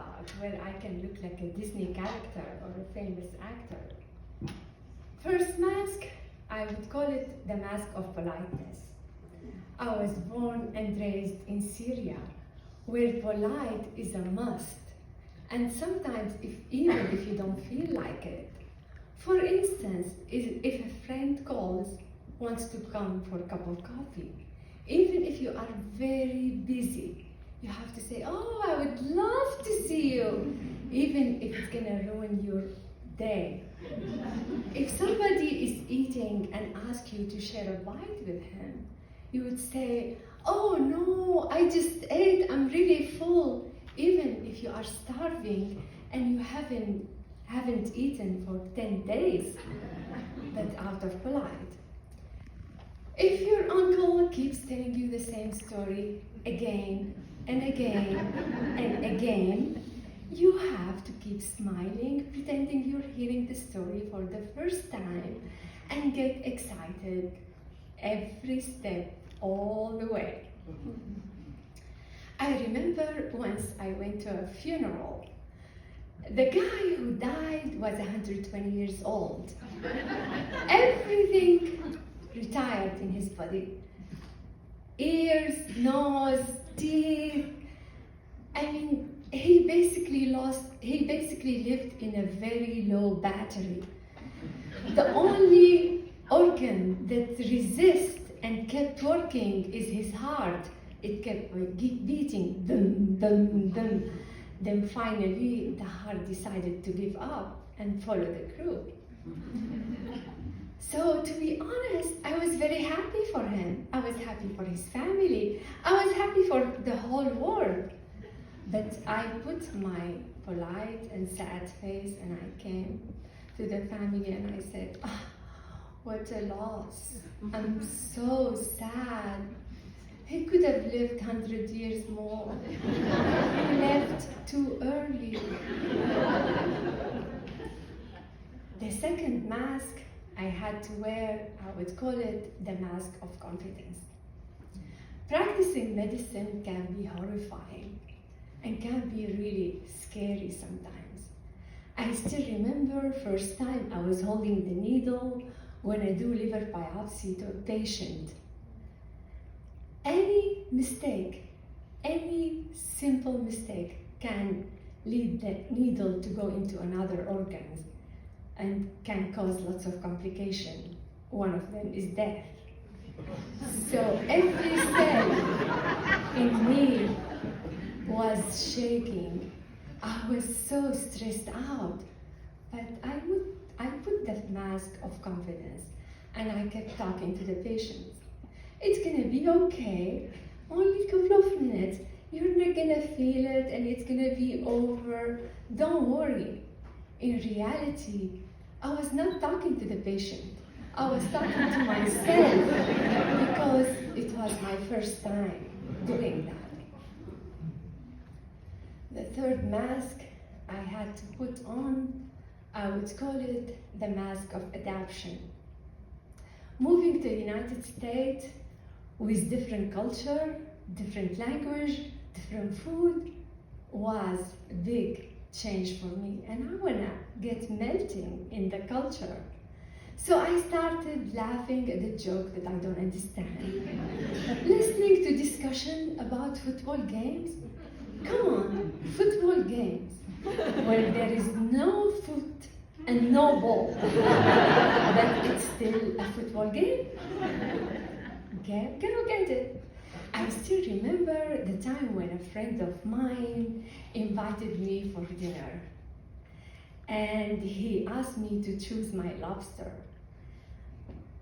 about, where I can look like a Disney character or a famous actor. First mask, I would call it the mask of politeness. I was born and raised in Syria, where polite is a must. And sometimes, even if you don't feel like it. For instance, if a friend wants to come for a cup of coffee, even if you are very busy, you have to say, oh, I would love to see you, even if it's gonna ruin your day. If somebody is eating and asks you to share a bite with him, you would say, oh no, I just ate, I'm really full, even if you are starving and you haven't eaten for 10 days, but out of polite. If your uncle keeps telling you the same story again and again and again, you have to keep smiling, pretending you're hearing the story for the first time, and get excited every step all the way. I remember once I went to a funeral. The guy who died was 120 years old. Everything retired in his body. Ears, nose, teeth. I mean, he basically lived in a very low battery. The only organ that resists and kept working is his heart. It kept beating, dum, dum, dum. Then finally, the heart decided to give up and follow the crew. So to be honest, I was very happy for him. I was happy for his family. I was happy for the whole world. But I put my polite and sad face and I came to the family and I said, oh, what a loss. I'm so sad. He could have lived 100 years more. He left too early. The second mask I had to wear, I would call it the mask of confidence. Practicing medicine can be horrifying and can be really scary sometimes. I still remember first time I was holding the needle when I do liver biopsy to a patient. Any mistake, any simple mistake can lead the needle to go into another organ and can cause lots of complications. One of them is death. So every cell in me was shaking. I was so stressed out, but I put that mask of confidence and I kept talking to the patients. It's gonna be okay, only a couple of minutes. You're not gonna feel it and it's gonna be over. Don't worry. In reality, I was not talking to the patient. I was talking to myself because it was my first time doing that. The third mask I had to put on, I would call it the mask of adaptation. Moving to the United States with different culture, different language, different food was a big change for me, and I wanna get melting in the culture. So I started laughing at the joke that I don't understand. Listening to discussion about football games. Come on, football games where there is no foot and no ball, but it's still a football game. Get it. I still remember the time when a friend of mine invited me for dinner. And he asked me to choose my lobster.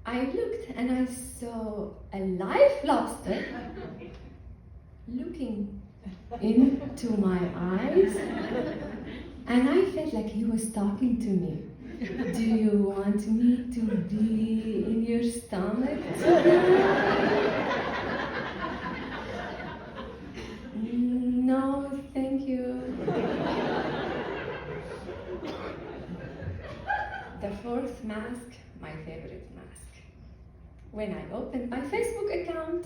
I looked and I saw a live lobster looking into my eyes. And I felt like he was talking to me. Do you want me to be in your stomach tonight? No, thank you. The fourth mask, my favorite mask, when I opened my Facebook account.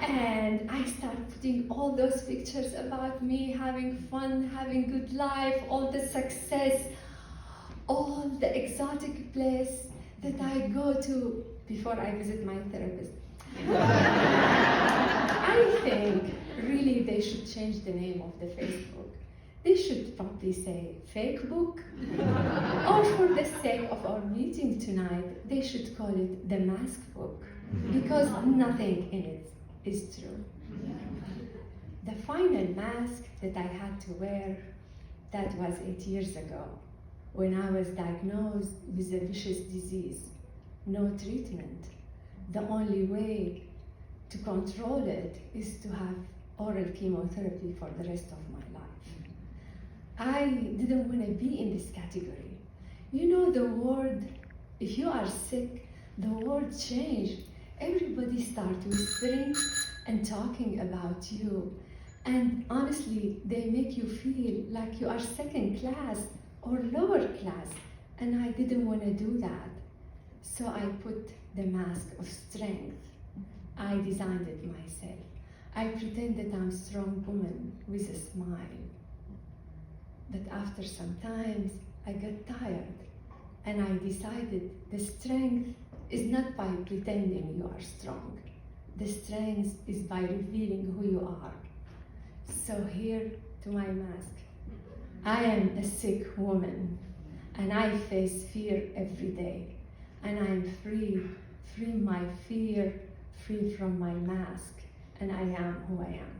And I started putting all those pictures about me having fun, having good life, all the success, all the exotic place that I go to before I visit my therapist. I think really they should change the name of the Facebook. They should probably say fake book, or for the sake of our meeting tonight, they should call it the mask book, because nothing in it is true. The final mask that I had to wear, that was 8 years ago, when I was diagnosed with a vicious disease, no treatment. The only way to control it is to have oral chemotherapy for the rest of my life. I didn't want to be in this category. You know, the world, if you are sick, the world changed. Everybody started whispering and talking about you. And honestly, they make you feel like you are second class or lower class. And I didn't want to do that. So I put the mask of strength. I designed it myself. I pretend that I'm a strong woman with a smile. But after some time, I got tired. And I decided the strength is not by pretending you are strong. The strength is by revealing who you are. So here to my mask. I am a sick woman, and I face fear every day. And I'm free my fear, free from my mask, and I am who I am.